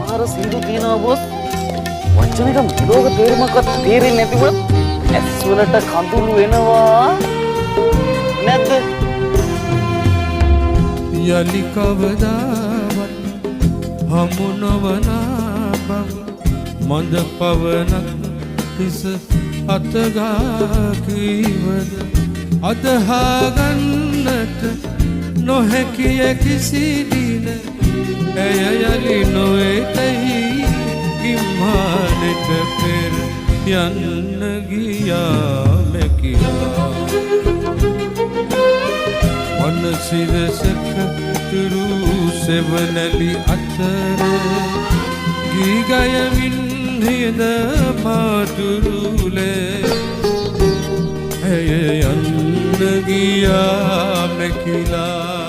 සමහර සින්දු තියෙනවා බොස්. වචනෙක මෙලෝක තේරුමක්වත් තේරෙන්නේ නැති වුණත් ඇස් වලට කඳුළු එනවා. නැද්ද? යලි කවදාවත් හමු නොවන බව මඳ පවනක් හිස අතගා කීවද අදහා ගන්නට නොහැකිය කිසි දින ඇය යලි නොවේතයි කිම්මානෙට පෙර යන්න ගියා මැකිලා මනසිරසක තුරු සෙවනලි අතර ගීගයමින් හිද මාතුරුලේ ඇය යන්න ගියා මැකිලා